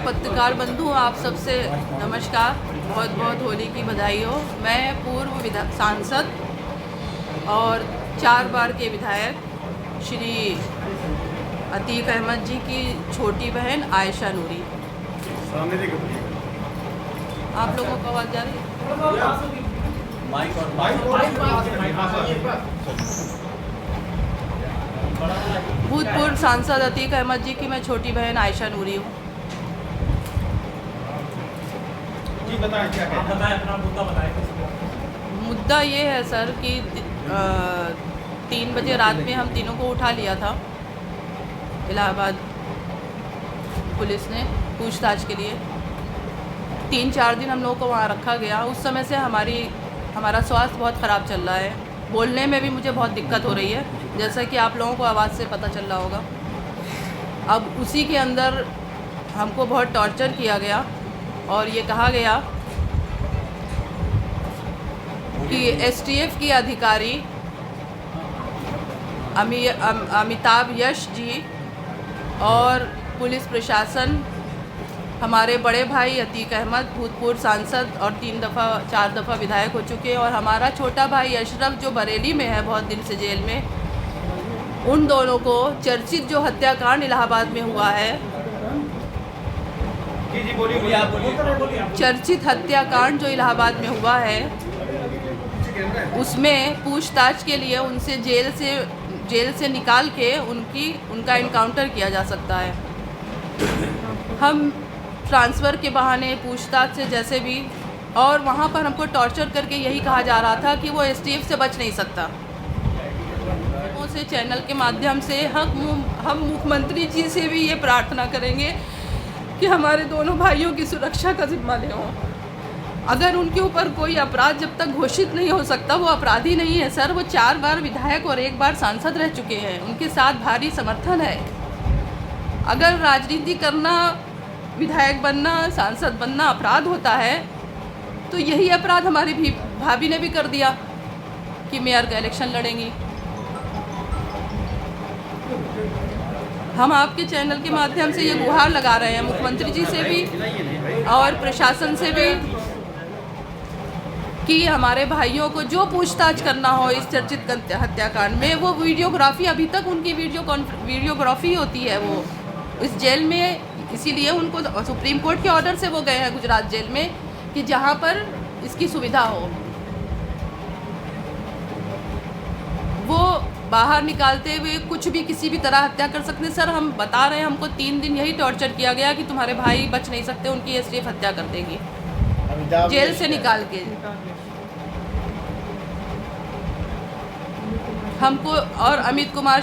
पत्रकार बंधु, आप सबसे नमस्कार। बहुत बहुत होली की बधाई हो। मैं पूर्व सांसद और 4 बार के विधायक श्री अतीक अहमद जी की छोटी बहन आयशा नूरी। आप लोगों को आवाज़ जा रही है? भूतपूर्व सांसद अतीक अहमद जी की मैं छोटी बहन आयशा नूरी हूँ। जी बताएं, क्या बताएं, अपना मुद्दा बताएं। मुद्दा ये है सर कि 3 बजे रात में हम तीनों को उठा लिया था इलाहाबाद पुलिस ने पूछताछ के लिए। 3-4 दिन हम लोगों को वहाँ रखा गया। उस समय से हमारा स्वास्थ्य बहुत ख़राब चल रहा है। बोलने में भी मुझे बहुत दिक्कत हो रही है, जैसा कि आप लोगों को आवाज़ से पता चल रहा होगा। अब उसी के अंदर हमको बहुत टॉर्चर किया गया और ये कहा गया कि एसटीएफ की अधिकारी अमिताभ यश जी और पुलिस प्रशासन, हमारे बड़े भाई अतीक अहमद भूतपूर्व सांसद और 4 दफ़ा विधायक हो चुके हैं, और हमारा छोटा भाई अशरफ जो बरेली में है बहुत दिन से जेल में, उन दोनों को चर्चित जो हत्याकांड इलाहाबाद में हुआ है, चर्चित हत्याकांड जो इलाहाबाद में हुआ है, उसमें पूछताछ के लिए उनसे जेल से निकाल के उनका इनकाउंटर किया जा सकता है। हम ट्रांसफ़र के बहाने पूछताछ से जैसे भी, और वहाँ पर हमको टॉर्चर करके यही कहा जा रहा था कि वो एसटीएफ से बच नहीं सकता। से चैनल के माध्यम से हम मुख्यमंत्री जी से भी ये प्रार्थना करेंगे कि हमारे दोनों भाइयों की सुरक्षा का जिम्मा लें। अगर उनके ऊपर कोई अपराध जब तक घोषित नहीं हो सकता, वो अपराधी नहीं है सर। वो 4 बार विधायक और 1 बार सांसद रह चुके हैं। उनके साथ भारी समर्थन है। अगर राजनीति करना, विधायक बनना, सांसद बनना अपराध होता है, तो यही अपराध हमारी भाभी ने भी कर दिया कि मेयर का इलेक्शन लड़ेंगी। हम आपके चैनल के माध्यम से ये गुहार लगा रहे हैं मुख्यमंत्री जी से भी और प्रशासन से भी कि हमारे भाइयों को जो पूछताछ करना हो इस चर्चित हत्याकांड में, वो वीडियोग्राफी, अभी तक उनकी वीडियोग्राफी होती है वो इस जेल में। इसीलिए उनको सुप्रीम कोर्ट के ऑर्डर से वो गए हैं गुजरात जेल में कि जहाँ पर इसकी सुविधा हो। वो बाहर निकालते हुए कुछ भी किसी भी तरह हत्या कर सकते हैं। सर हम बता रहे हैं, हमको 3 दिन यही टॉर्चर किया गया कि तुम्हारे भाई बच नहीं सकते, उनकी एसटीएफ हत्या कर देगी जेल से निकाल के हमको। और रमित कुमार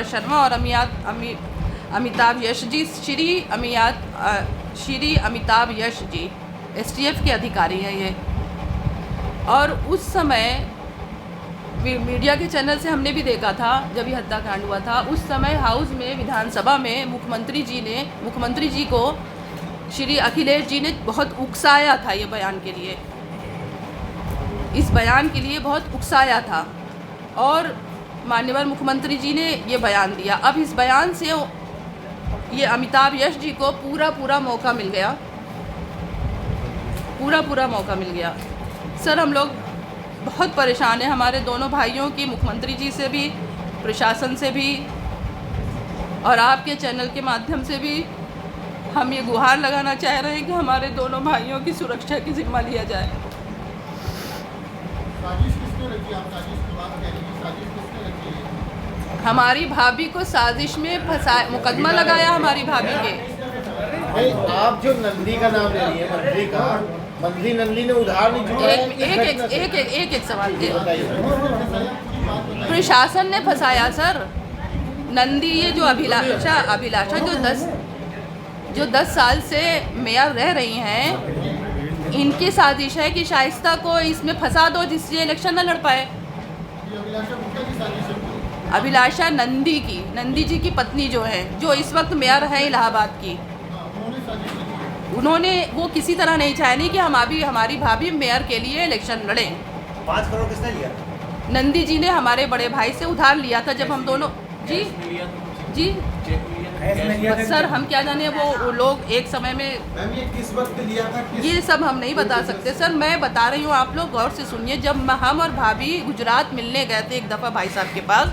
शर्मा और अमिताभ यश जी, श्री अमिताभ यश जी एसटीएफ के अधिकारी हैं ये। और उस समय मीडिया के चैनल से हमने भी देखा था जब ये हत्याकांड हुआ था। उस समय हाउस में, विधानसभा में मुख्यमंत्री जी को श्री अखिलेश जी ने बहुत उकसाया था ये बयान के लिए। इस बयान के लिए बहुत उकसाया था और माननीय मुख्यमंत्री जी ने ये बयान दिया। अब इस बयान से ये अमिताभ यश जी को पूरा मौका मिल गया, पूरा मौका मिल गया। सर हम लोग बहुत परेशान हैं, हमारे दोनों भाइयों की, मुख्यमंत्री जी से भी, प्रशासन से भी और आपके चैनल के माध्यम से भी हम ये गुहार लगाना चाह रहे हैं कि हमारे दोनों भाइयों की सुरक्षा की जिम्मा लिया जाए। साजिश किसने रखी? आप साजिश की बात कह रही हैं, साजिश किसने रखी है? हमारी भाभी को साजिश में फंसाया, मुकदमा लगाया हमारी भाभी के। नहीं, आप जो नंदी का नाम ले रही है, मंत्री का, मंत्री नंदी ने उधार नहीं चुकाया। एक सवाल प्रशासन ने फंसाया सर। नंदी ये जो अभिलाषा जो 10 साल से मेयर रह रही हैं, इनकी साजिश है कि शाइस्ता को इसमें फंसा दो जिससे इलेक्शन न लड़ पाए। अभिलाषा नंदी जी की पत्नी जो है, जो इस वक्त मेयर है इलाहाबाद की, उन्होंने वो किसी तरह नहीं चाहे कि हमारी भाभी मेयर के लिए इलेक्शन लड़ें। 5 करोड़ किसने लिया? नंदी जी ने हमारे बड़े भाई से उधार लिया था जब हम दोनों जी सर हम क्या जाने वो लोग एक समय में मैम ये किस वक्त लिया था? ये सब हम नहीं बता सकते सर। मैं बता रही हूँ, आप लोग गौर से सुनिए। जब हम और भाभी गुजरात मिलने गए थे एक दफ़ा भाई साहब के पास,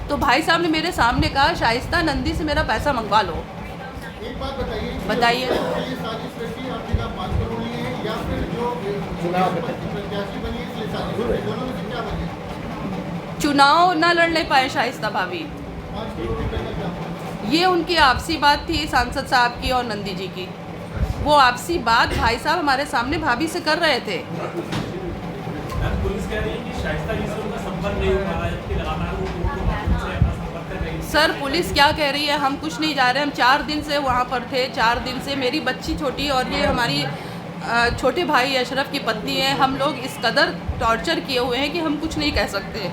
तो भाई साहब ने मेरे सामने कहा शाइस्ता नंदी से मेरा पैसा मंगवा लो। एक बात बताइए, बताइए। ये साजिश रची आपने कहा 5 करोड़ लिए हैं या फिर जो चुनाव प्रत्याशी बनी है इसलिए साजिश रची, दोनों में से क्या बने? चुनाव ना लड़ने पाए शाइस्ता भाभी, 5 करोड़ रुपए का क्या? ये उनकी आपसी बात थी सांसद साहब की और नंदी जी की। वो आपसी बात भाई साहब हमारे सामने भाभी से कर रहे थे। मैम पुलिस कह रही है कि शाइस्ता जी से उनका संपर्क नहीं हो पा रहा है, जबकि लगातार वो कोर्ट को माध्यम से अपना संपर्क कर रही है। सर पुलिस क्या कह रही है, हम कुछ नहीं जा रहे। हम 4 दिन से वहाँ पर थे, 4 दिन से मेरी बच्ची छोटी और ये हमारी छोटे भाई अशरफ की पत्नी है। हम लोग इस कदर टॉर्चर किए हुए हैं कि हम कुछ नहीं कह सकते।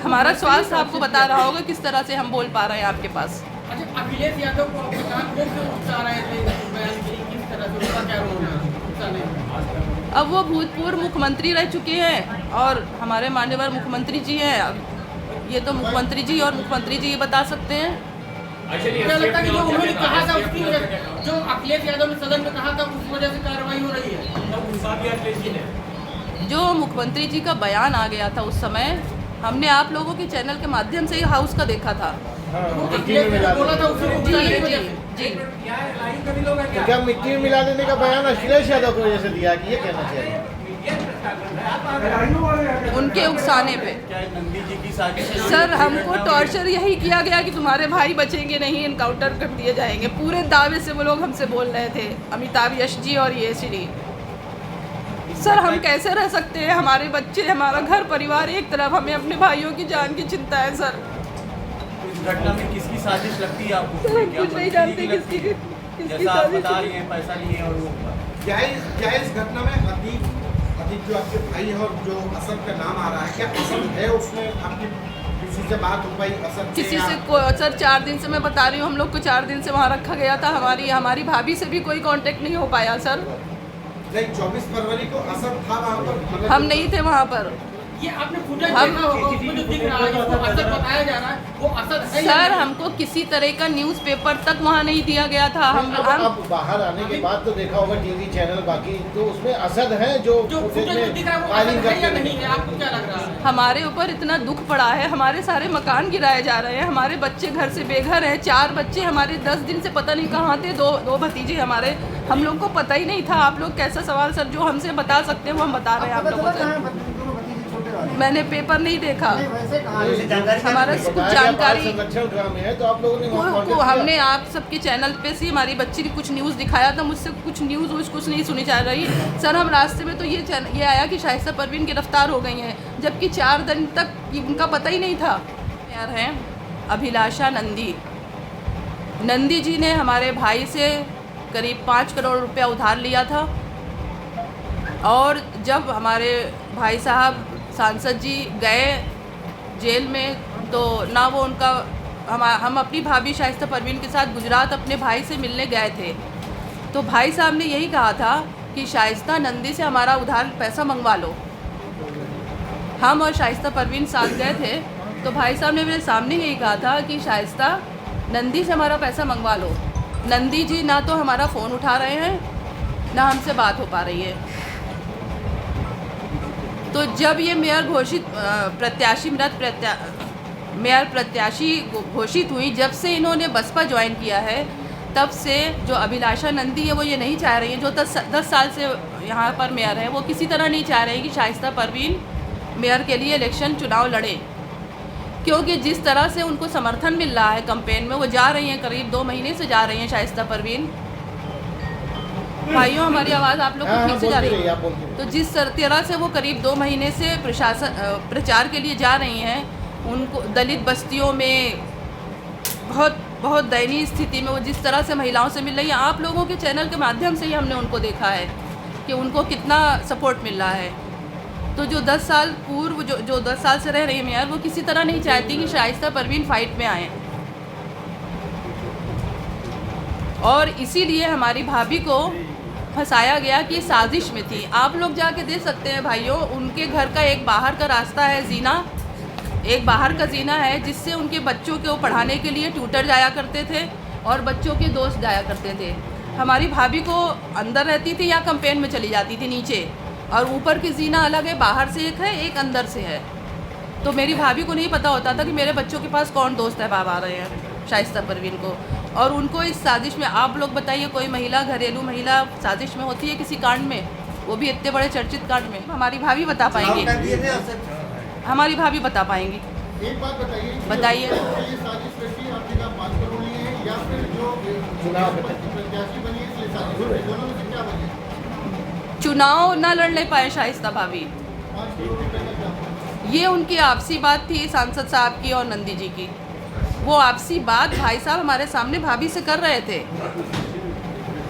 हमारा स्वास्थ्य आपको बता रहा होगा किस तरह से हम बोल पा रहे हैं आपके पास। अच्छा, अखिलेश यादव को अपने काम वो क्यों उकसा रहे थे, बयान के लिए किस तरह से उनका क्या रोल है उकसाने में? अब वो भूतपूर्व मुख्यमंत्री रह चुके हैं और हमारे माननीय मुख्यमंत्री जी हैं। अब ये तो मुख्यमंत्री जी और मुख्यमंत्री जी ये बता सकते हैं। क्या लगता है कि जो उन्होंने कहा था उसकी वजह, जो अखिलेश यादव ने सदन में कहा था उस वजह से कार्रवाई हो रही है? जो मुख्यमंत्री जी का बयान आ गया था उस समय, हमने आप लोगों के चैनल के माध्यम से ही हाउस का देखा था। अखिलेश ने बोला था उसको जी उकसाने की जी वजह से। जी। तो क्या मिट्टी में मिला देने का बयान अखिलेश यादव की वजह से दिया कि ये कहना चाहिए? उनके उकसाने पे सर हमको टॉर्चर यही किया गया कि तुम्हारे भाई बचेंगे नहीं, इनकाउंटर कर दिए जाएंगे। पूरे दावे से वो लोग हमसे बोल रहे थे, अमिताभ यश जी और ये श्री। सर हम कैसे रह सकते हैं, हमारे बच्चे, हमारा घर परिवार एक तरफ, हमें अपने भाइयों की जान की चिंता है सर। इस घटना में किसकी साजिश लगती है आपको? सर हम क्या कुछ नहीं मंत्री जानते की लगती है? किसकी जैसा आप साजिश बता है। रही हैं पैसा लिए और वो क्या इस घटना में अतीक जो आपके भाई है और जो असद का नाम आ रहा है, क्या असद है उसमें? आपकी किसी से बात हो पाई असद किसी से सर 4 दिन से मैं बता रही हूँ, हम लोग को 4 दिन से वहाँ रखा गया था। हमारी भाभी से भी कोई कांटेक्ट नहीं हो पाया सर। नहीं, 24 फरवरी को असद था वहाँ पर, मतलब हम नहीं थे वहाँ पर। ये आपने फुटेज हम- देखा होगा, उसमें जो दिख रहा है, जिसको असद बताया जा रहा है, वो असद है या सर नहीं? हमको किसी तरह का न्यूज़पेपर तक वहाँ नहीं दिया गया था। हम अब बाहर आने के बाद तो देखा होगा टीवी चैनल बाकी, तो उसमें असद है जो जो फुटेज फुटेज में दिख रहा है वो फायरिंग असद है या करते नहीं हैं। है, आपको क्या लग रहा है? हमारे ऊपर इतना दुख पड़ा है, हमारे सारे मकान गिराए जा रहे हैं, हमारे बच्चे घर से बेघर हैं। 4 बच्चे हमारे 10 दिन से पता नहीं कहाँ थे, दो भतीजे हमारे, हम लोग को पता ही नहीं था। आप लोग कैसा सवाल सर, जो हमसे बता सकते हैं वो हम बता रहे हैं आप लोगों से। मैंने पेपर नहीं देखा, हमारा कुछ बताया गया बाल जानकारी संरक्षण गृह में है, तो आप लोगों ने वहाँ को contact किया? हमने आप सबके चैनल पे से हमारी बच्ची की कुछ न्यूज़ दिखाया था, मुझसे कुछ न्यूज़ कुछ नहीं सुनी जा रही सर। हम रास्ते में तो ये आया कि शाइस्ता परवीन गिरफ्तार हो गई हैं, जबकि 4 दिन तक उनका पता ही नहीं था। यार हैं अभिलाषा नंदी जी ने हमारे भाई से करीब 5 करोड़ रुपया उधार लिया था, और जब हमारे भाई साहब सांसद जी गए जेल में, तो ना वो उनका हम अपनी भाभी शाइस्ता परवीन के साथ गुजरात अपने भाई से मिलने गए थे, तो भाई साहब ने यही कहा था कि शाइस्ता नंदी से हमारा उधार पैसा मंगवा लो। हम और शाइस्ता परवीन साथ गए थे, तो भाई साहब ने मेरे सामने यही कहा था कि शाइस्ता नंदी से हमारा पैसा मंगवा लो। नंदी जी ना तो हमारा फ़ोन उठा रहे हैं, ना हमसे बात हो पा रही है। तो जब ये मेयर प्रत्याशी घोषित हुई, जब से इन्होंने बसपा ज्वाइन किया है, तब से जो अभिलाषा नंदी है वो ये नहीं चाह रही हैं, जो 10 साल से यहाँ पर मेयर है, वो किसी तरह नहीं चाह रहे हैं कि शाइस्ता परवीन मेयर के लिए इलेक्शन चुनाव लड़े, क्योंकि जिस तरह से उनको समर्थन मिल रहा है कैंपेन में, वो जा रही हैं, करीब 2 महीने से जा रही हैं शाइस्ता परवीन। भाइयों हमारी आवाज़ आप लोग को ठीक से जा रही है? तो जिस तरह से वो करीब 2 महीने से प्रचार के लिए जा रही हैं, उनको दलित बस्तियों में बहुत दयनीय स्थिति में वो जिस तरह से महिलाओं से मिल रही है, आप लोगों के चैनल के माध्यम से ही हमने उनको देखा है कि उनको कितना सपोर्ट मिल रहा है। तो जो 10 साल पूर्व जो 10 साल से रह रही है मेयर, वो किसी तरह नहीं चाहती कि शाइस्ता परवीन फाइट में आए, और इसीलिए हमारी भाभी को फंसाया गया कि साजिश में थी। आप लोग जाके देख सकते हैं भाइयों, उनके घर का एक बाहर का रास्ता है, जीना, एक बाहर का जीना है, जिससे उनके बच्चों को पढ़ाने के लिए ट्यूटर जाया करते थे। और बच्चों के दोस्त जाया करते थे। हमारी भाभी को अंदर रहती थी या कैंपेन में चली जाती थी नीचे, और ऊपर की जीना अलग है, बाहर से एक है, एक अंदर से है। तो मेरी भाभी को नहीं पता होता था कि मेरे बच्चों के पास कौन दोस्त है बाहर आ रहे हैं शाइस्ता परवीन को। और उनको इस साजिश में, आप लोग बताइए, कोई महिला, घरेलू महिला साजिश में होती है किसी कांड में, वो भी इतने बड़े चर्चित कांड में? हमारी भाभी बता पाएंगी, हमारी भाभी बता पाएंगी। एक बात बताइए, बताइए। ये साजिश रची आपने कहा 5 करोड़ लिए हैं, या फिर जो चुनाव प्रत्याशी बनी है इसलिए साजिश रची, दोनों में से क्या बनी? चुनाव ना लड़ने पाए शाइस्ता भाभी, 5 करोड़ रुपए का क्या? ये उनकी आपसी बात थी सांसद साहब की और नंदी जी की। वो आपसी बात भाई साहब हमारे सामने भाभी से कर रहे थे।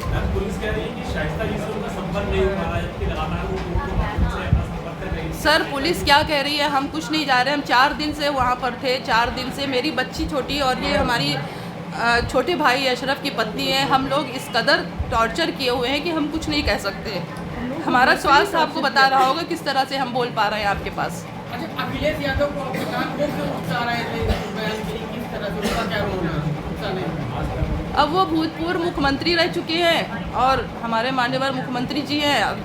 मैम पुलिस कह रही है कि शाइस्ता जी से उनका संपर्क नहीं हो पा रहा है, जबकि लगातार वो कोर्ट के माध्यम से अपना संपर्क कर रही है। सर पुलिस क्या कह रही है, हम कुछ नहीं जा रहे, हम 4 दिन से वहाँ पर थे, 4 दिन से मेरी बच्ची छोटी और ये हमारी छोटे भाई अशरफ की पत्नी है, हम लोग इस कदर टॉर्चर किए हुए हैं कि हम कुछ नहीं कह सकते। हमारा स्वास्थ्य आपको बता रहा होगा किस तरह से हम बोल पा रहे हैं आपके पास। अच्छा, अखिलेश यादव को प्रधानमंत्री से उकसा रहे थे बयान के लिए, किस तरह से उनका क्या रोल है? अब वो भूतपूर्व मुख्यमंत्री रह चुके हैं और हमारे माननीय मुख्यमंत्री जी हैं। अब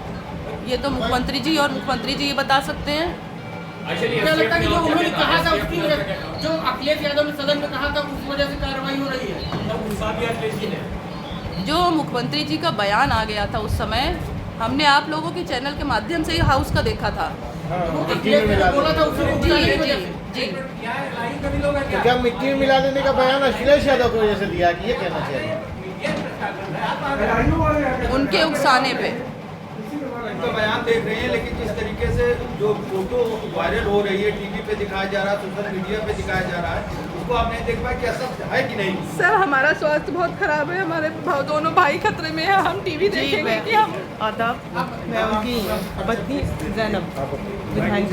ये तो मुख्यमंत्री जी और मुख्यमंत्री जी ये बता सकते हैं। क्या लगता है कि जो उन्होंने कहा था उसकी वजह, जो अखिलेश यादव ने सदन में कहा था उस वजह से कार्रवाई हो रही है? जो मुख्यमंत्री जी का बयान आ गया था उस समय, हमने आप लोगों के चैनल के माध्यम से हाउस का देखा था। बोला था उसको जी। तो क्या मिट्टी में मिला देने का बयान अखिलेश यादव की वजह से दिया कि ये कहना चाहिए? उनके उकसाने पे तो बयान देख रहे हैं, लेकिन जिस तरीके से जो फोटो वायरल हो रही है, टीवी पे दिखाया जा रहा है, सोशल मीडिया पे दिखाया जा रहा है, उसको आप नहीं देख पाए कि असर है कि नहीं? सर हमारा स्वास्थ्य बहुत खराब है, हमारे दोनों भाई खतरे में है, हम टीवी देखेंगे कि हम। आदाब, मैं उनकी पत्नी जैनब, विधायक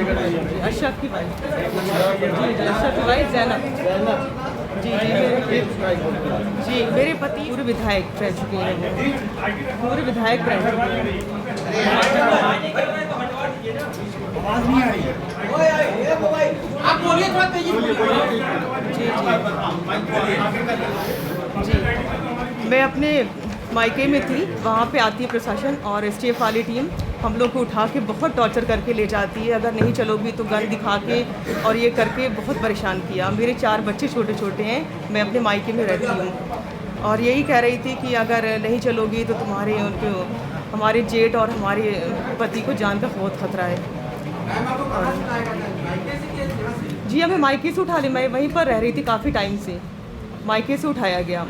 अशरफ की वाइफ, अशरफ की वाइफ जैनब जी। जी मेरे पति पूर्व विधायक रह चुके हैं, पूर्व विधायक रह चुके हैं। आप बोलिए थोड़ा तेजी जी। मैं अपने मायके में थी, वहाँ पे आती है प्रशासन और एसटीएफ वाली टीम, हम लोग को उठा के बहुत टॉर्चर करके ले जाती है। अगर नहीं चलोगी तो गन दिखा के और ये करके बहुत परेशान किया। मेरे 4 बच्चे छोटे छोटे हैं, मैं अपने मायके में रहती हूँ और यही कह रही थी कि अगर नहीं चलोगी तो तुम्हारे उनको, हमारे जेठ और हमारे पति को जान का बहुत खतरा है। जी हमें मायके से उठा ले, मैं वहीं पर रह रही थी काफ़ी टाइम से, मायके से उठाया गया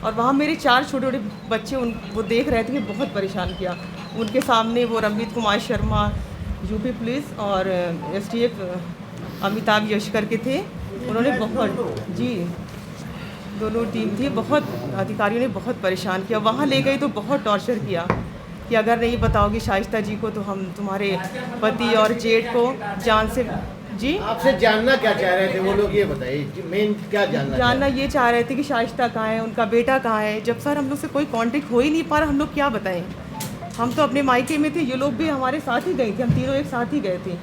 और वहाँ मेरे 4 छोटे छोटे बच्चे वो देख रहे थे कि बहुत परेशान किया। उनके सामने वो रमनीत कुमार शर्मा यूपी पुलिस और एसटीएफ अमिताभ यशकर के थे, उन्होंने बहुत जी दोनों टीम थी, बहुत अधिकारियों ने बहुत परेशान किया। वहाँ ले गई तो बहुत टॉर्चर किया कि अगर नहीं बताओगी शाइस्ता जी को तो हम तुम्हारे पति और जेठ को जान से। जी आपसे जानना क्या चाह रहे थे वो लोग, ये बताइए मेन क्या जानना ये चाह रहे थे कि शाइस्ता कहाँ है, उनका बेटा कहाँ है। जब सर हम लोग से कोई कांटेक्ट हो ही नहीं पा रहा, हम लोग क्या बताएं। हम तो अपने मायके में थे, ये लोग भी हमारे साथ ही गए थे, हम तीनों एक साथ ही गए थे।